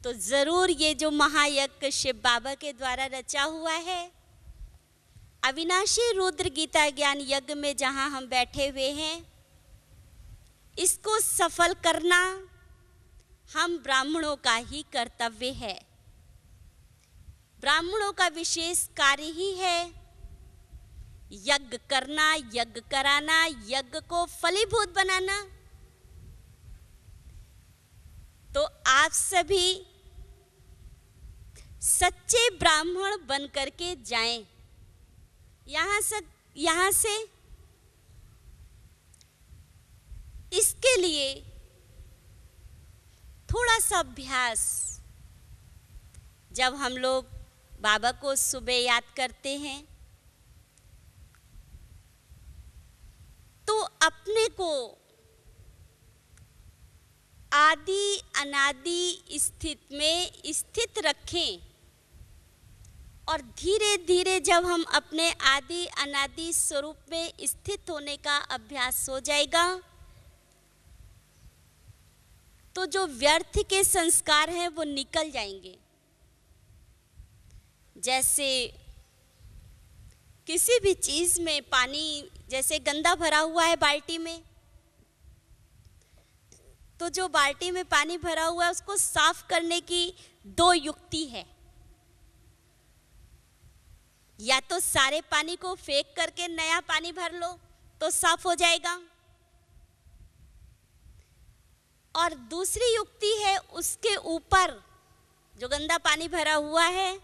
तो जरूर ये जो महायज्ञ शिव बाबा के द्वारा रचा हुआ है, अविनाशी रुद्र गीता ज्ञान यज्ञ में जहाँ हम बैठे हुए हैं, इसको सफल करना हम ब्राह्मणों का ही कर्तव्य है। ब्राह्मणों का विशेष कार्य ही है यज्ञ करना, यज्ञ कराना, यज्ञ को फलीभूत बनाना। तो आप सभी सच्चे ब्राह्मण बन करके जाएं। यहाँ से इसके लिए थोड़ा सा अभ्यास, जब हम लोग बाबा को सुबह याद करते हैं तो अपने को आदि अनादि स्थिति में स्थित रखें, और धीरे धीरे जब हम अपने आदि अनादि स्वरूप में स्थित होने का अभ्यास हो जाएगा तो जो व्यर्थ के संस्कार हैं वो निकल जाएंगे। जैसे किसी भी चीज में पानी जैसे गंदा भरा हुआ है बाल्टी में, तो जो बाल्टी में पानी भरा हुआ है उसको साफ करने की दो युक्ति है। या तो सारे पानी को फेंक करके नया पानी भर लो तो साफ हो जाएगा, और दूसरी युक्ति है उसके ऊपर जो गंदा पानी भरा हुआ है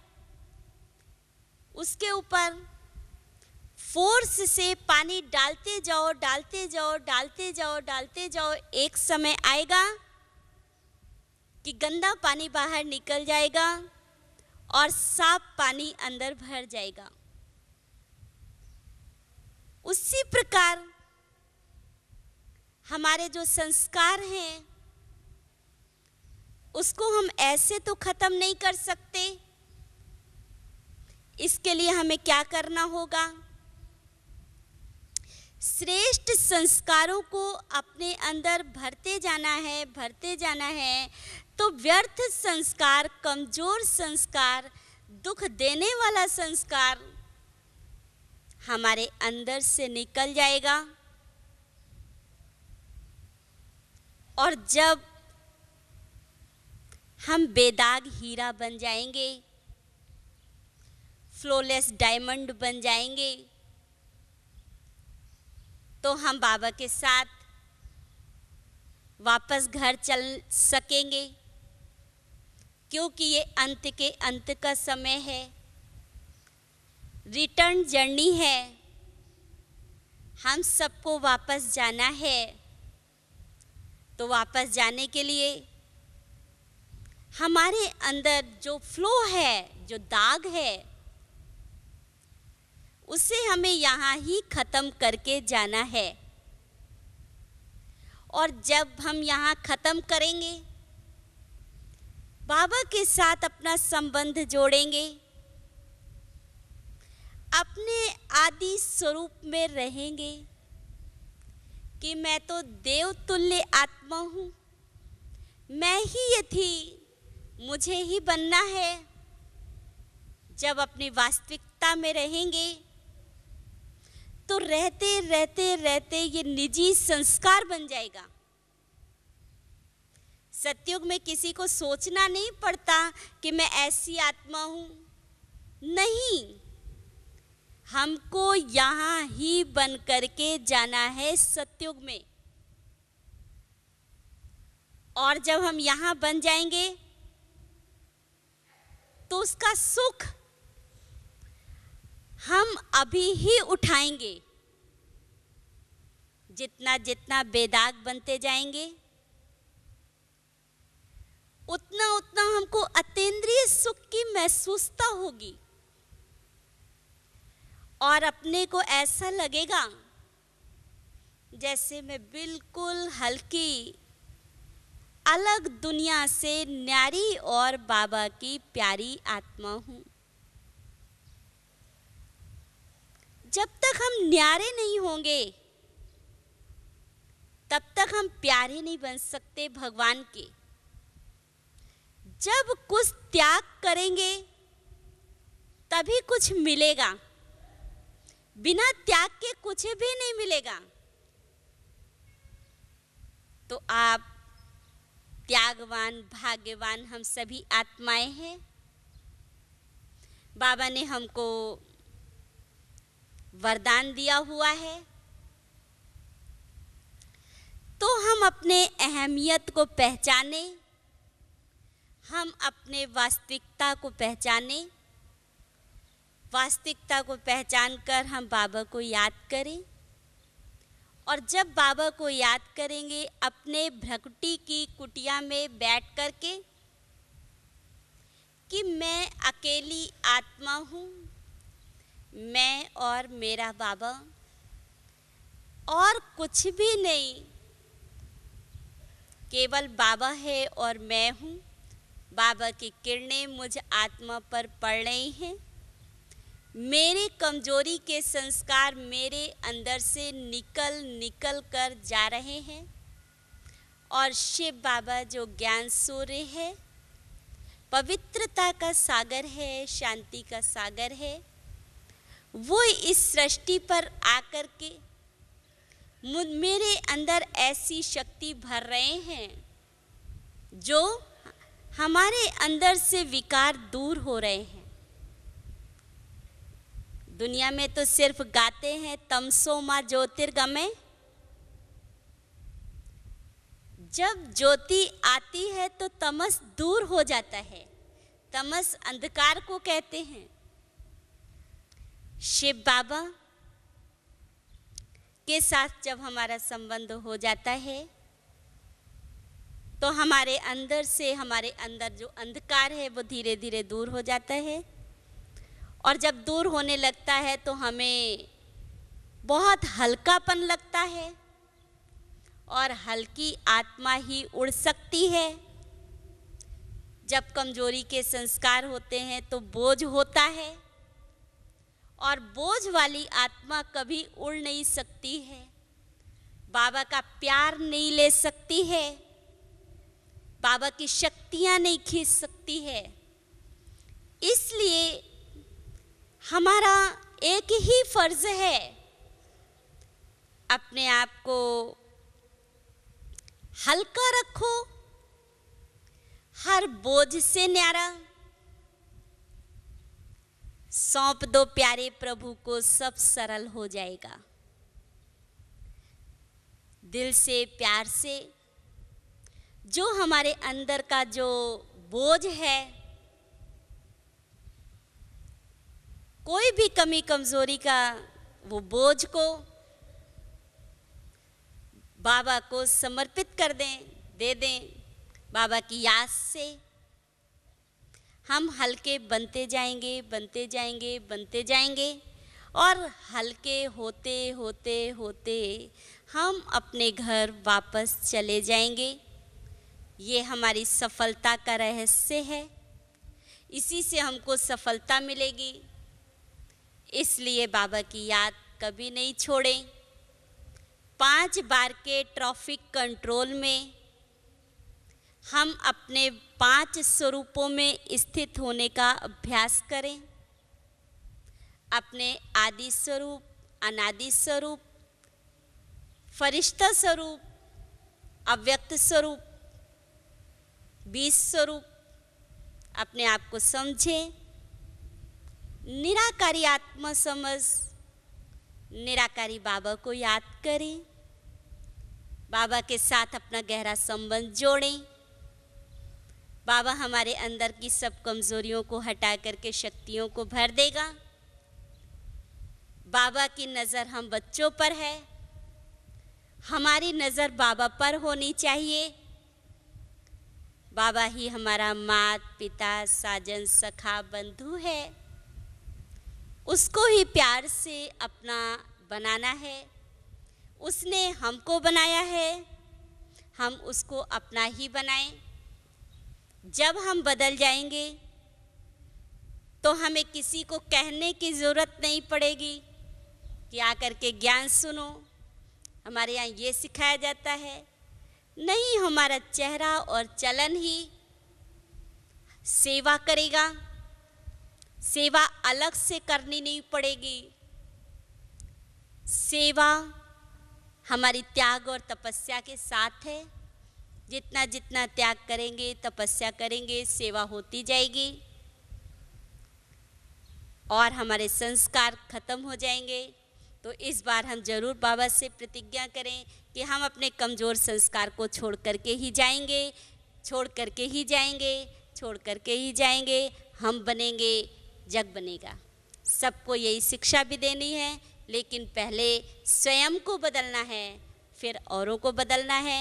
उसके ऊपर फोर्स से पानी डालते जाओ, डालते जाओ, डालते जाओ, डालते जाओ। एक समय आएगा कि गंदा पानी बाहर निकल जाएगा और साफ पानी अंदर भर जाएगा। उसी प्रकार हमारे जो संस्कार हैं उसको हम ऐसे तो खत्म नहीं कर सकते। इसके लिए हमें क्या करना होगा? श्रेष्ठ संस्कारों को अपने अंदर भरते जाना है, भरते जाना है। तो व्यर्थ संस्कार, कमजोर संस्कार, दुख देने वाला संस्कार हमारे अंदर से निकल जाएगा, और जब हम बेदाग हीरा बन जाएंगे, फ्लॉलेस डायमंड बन जाएंगे, तो हम बाबा के साथ वापस घर चल सकेंगे, क्योंकि ये अंत के अंत का समय है, रिटर्न जर्नी है। हम सबको वापस जाना है। तो वापस जाने के लिए हमारे अंदर जो फ्लो है, जो दाग है, उसे हमें यहाँ ही खत्म करके जाना है। और जब हम यहाँ खत्म करेंगे, बाबा के साथ अपना संबंध जोड़ेंगे, अपने आदि स्वरूप में रहेंगे कि मैं तो देवतुल्य आत्मा हूँ, मैं ही ये थी, मुझे ही बनना है। जब अपनी वास्तविकता में रहेंगे तो रहते रहते रहते ये निजी संस्कार बन जाएगा। सतयुग में किसी को सोचना नहीं पड़ता कि मैं ऐसी आत्मा हूँ, नहीं, हमको यहाँ ही बन करके जाना है सतयुग में। और जब हम यहाँ बन जाएंगे तो उसका सुख हम अभी ही उठाएंगे। जितना जितना बेदाग बनते जाएंगे उतना उतना हमको अतीन्द्रिय सुख की महसूसता होगी, और अपने को ऐसा लगेगा जैसे मैं बिल्कुल हल्की अलग दुनिया से न्यारी और बाबा की प्यारी आत्मा हूँ। जब तक हम न्यारे नहीं होंगे तब तक हम प्यारे नहीं बन सकते भगवान के। जब कुछ त्याग करेंगे तभी कुछ मिलेगा, बिना त्याग के कुछ भी नहीं मिलेगा। तो आप त्यागवान, भाग्यवान हम सभी आत्माएं हैं। बाबा ने हमको वरदान दिया हुआ है, तो हम अपने अहमियत को पहचाने, हम अपने वास्तविकता को पहचाने, वास्तविकता को पहचान कर हम बाबा को याद करें। और जब बाबा को याद करेंगे अपने भ्रकुटी की कुटिया में बैठ कर के कि मैं अकेली आत्मा हूँ, मैं और मेरा बाबा, और कुछ भी नहीं, केवल बाबा है और मैं हूँ। बाबा की किरणें मुझ आत्मा पर पड़ रही हैं। मेरे कमजोरी के संस्कार मेरे अंदर से निकल कर जा रहे हैं, और शिव बाबा जो ज्ञान सूर्य है, पवित्रता का सागर है, शांति का सागर है, वो इस सृष्टि पर आकर के मेरे अंदर ऐसी शक्ति भर रहे हैं जो हमारे अंदर से विकार दूर हो रहे हैं। दुनिया में तो सिर्फ गाते हैं तमसो मां ज्योतिर्गमय। जब ज्योति आती है तो तमस दूर हो जाता है। तमस अंधकार को कहते हैं। शिव बाबा के साथ जब हमारा संबंध हो जाता है तो हमारे अंदर जो अंधकार है वो धीरे धीरे दूर हो जाता है। और जब दूर होने लगता है तो हमें बहुत हल्कापन लगता है, और हल्की आत्मा ही उड़ सकती है। जब कमजोरी के संस्कार होते हैं तो बोझ होता है, और बोझ वाली आत्मा कभी उड़ नहीं सकती है, बाबा का प्यार नहीं ले सकती है, बाबा की शक्तियाँ नहीं खींच सकती है। इसलिए हमारा एक ही फर्ज है, अपने आप को हल्का रखो, हर बोझ से न्यारा सौंप दो प्यारे प्रभु को, सब सरल हो जाएगा। दिल से, प्यार से, जो हमारे अंदर का जो बोझ है, कोई भी कमी कमजोरी का वो बोझ को बाबा को समर्पित कर दें, दे दें। बाबा की याद से हम हल्के बनते जाएंगे, बनते जाएंगे, बनते जाएंगे, और हल्के होते होते होते हम अपने घर वापस चले जाएंगे। ये हमारी सफलता का रहस्य है, इसी से हमको सफलता मिलेगी। इसलिए बाबा की याद कभी नहीं छोड़ें। 5 बार के ट्रैफिक कंट्रोल में हम अपने 5 स्वरूपों में स्थित होने का अभ्यास करें। अपने आदि स्वरूप, अनादि स्वरूप, फरिश्ता स्वरूप, अव्यक्त स्वरूप, बीज स्वरूप, अपने आप को समझें। निराकारी आत्मा समझ, निराकारी बाबा को याद करें, बाबा के साथ अपना गहरा संबंध जोड़ें। बाबा हमारे अंदर की सब कमजोरियों को हटा करके शक्तियों को भर देगा। बाबा की नज़र हम बच्चों पर है, हमारी नज़र बाबा पर होनी चाहिए। बाबा ही हमारा माता पिता, साजन, सखा, बंधु है। उसको ही प्यार से अपना बनाना है। उसने हमको बनाया है, हम उसको अपना ही बनाएं। जब हम बदल जाएंगे तो हमें किसी को कहने की ज़रूरत नहीं पड़ेगी कि आकर के ज्ञान सुनो। हमारे यहाँ ये सिखाया जाता है, नहीं, हमारा चेहरा और चलन ही सेवा करेगा। सेवा अलग से करनी नहीं पड़ेगी। सेवा हमारी त्याग और तपस्या के साथ है। जितना जितना त्याग करेंगे, तपस्या करेंगे, सेवा होती जाएगी और हमारे संस्कार खत्म हो जाएंगे। तो इस बार हम जरूर बाबा से प्रतिज्ञा करें कि हम अपने कमज़ोर संस्कार को छोड़ करके ही जाएंगे, छोड़ करके ही जाएंगे, छोड़ करके ही जाएंगे। हम बनेंगे, जग बनेगा। सबको यही शिक्षा भी देनी है, लेकिन पहले स्वयं को बदलना है, फिर औरों को बदलना है।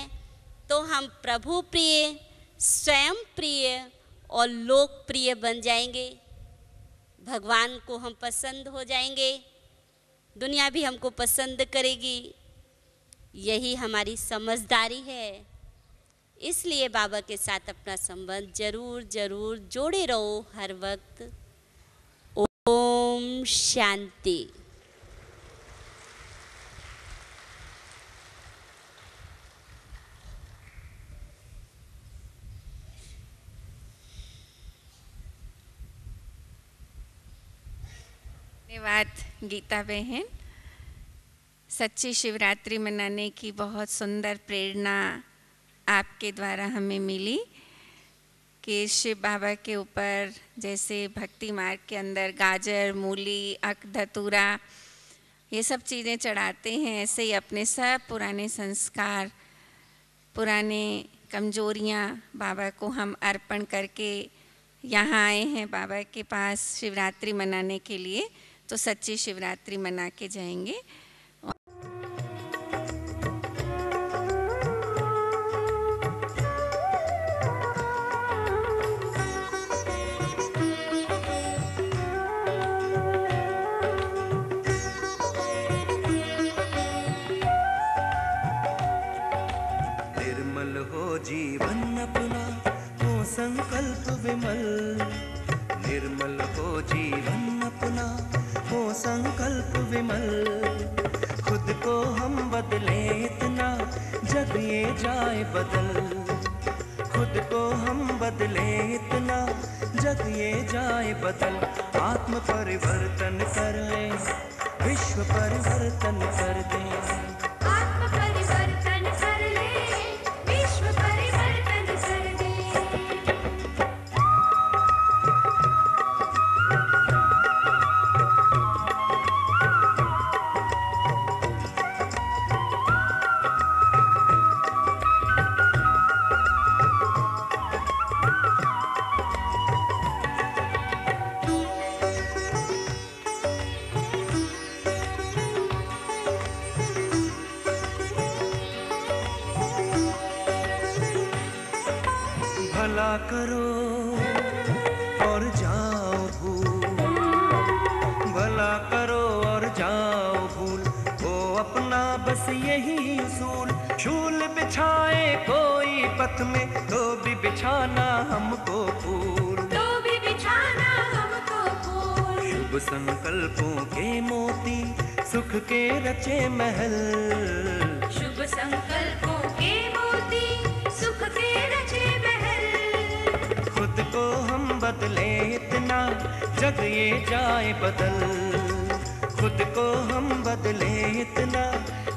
तो हम प्रभु प्रिय, स्वयं प्रिय और लोकप्रिय बन जाएंगे। भगवान को हम पसंद हो जाएंगे, दुनिया भी हमको पसंद करेगी। यही हमारी समझदारी है। इसलिए बाबा के साथ अपना संबंध जरूर जरूर जोड़े रहो हर वक्त। ओम शांति। धन्यवाद गीता बहन। सच्ची शिवरात्रि मनाने की बहुत सुंदर प्रेरणा आपके द्वारा हमें मिली कि शिव बाबा के ऊपर जैसे भक्ति मार्ग के अंदर गाजर, मूली, अक, धतूरा ये सब चीज़ें चढ़ाते हैं, ऐसे ही अपने सब पुराने संस्कार, पुराने कमजोरियाँ बाबा को हम अर्पण करके यहाँ आए हैं बाबा के पास शिवरात्रि मनाने के लिए। तो सच्ची शिवरात्रि मना के जाएंगे। निर्मल हो जीवन अपना, हो संकल्प विमल। निर्मल हो जीवन अपना, हो संकल्प विमल। खुद को हम बदले इतना, जग ये जाए बदल। खुद को हम बदले इतना, जग ये जाए बदल। आत्म परिवर्तन कर ले, विश्व परिवर्तन कर दे। आत्म परिवर्तन कर ले, विश्व परिवर्तन कर दे। भला करो और जाओ भूल, भला करो और जाओ भूल। वो अपना बस यही उसूल। शूल बिछाए कोई पथ में, तो भी बिछाना हमको फूल। तो भी बिछाना हमको फूल। शुभ संकल्पों के मोती, सुख के रचे महल। शुभ संकल्पों के मोती, सुख के रचे महल। खुद को हम बदले इतना, जग ये जाए बदल। खुद को हम बदले इतना,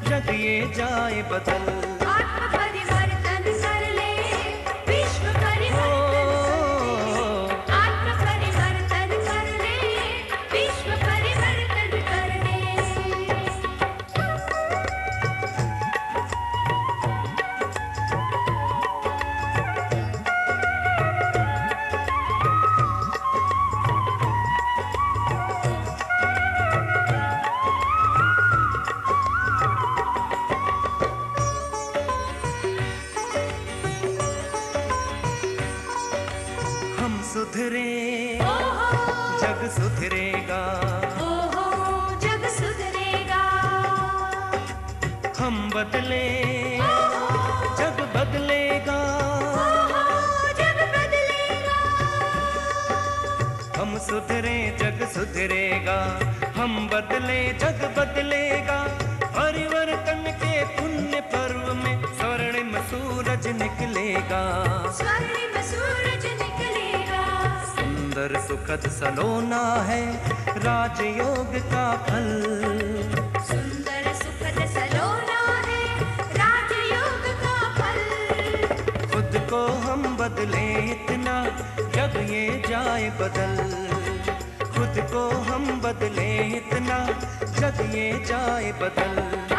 जग ये जाए बदल। आत्म परिवर्तन कर ले, विश्व परिवर्तन कर दे। आत्म परिवर्तन कर ले, विश्व परिवर्तन कर दे। हम सुधरे, जग सुधरेगा। ओहो जग सुधरेगा। हम बदले, जग बदलेगा। जग बदलेगा। हम सुधरे, जग सुधरेगा। हम बदले, जग बदलेगा। परिवर्तन के पुण्य पर्व में स्वर्णिम सूरज निकलेगा। स्वर्णिम सूरज निकलेगा। सुंदर सुखद सलोना है राजयोग का फल। सुंदर सुखद सलोना है राजयोग का फल। इतना, जग ये जाए बदल। खुद को हम बदले इतना, जग ये जाए बदल।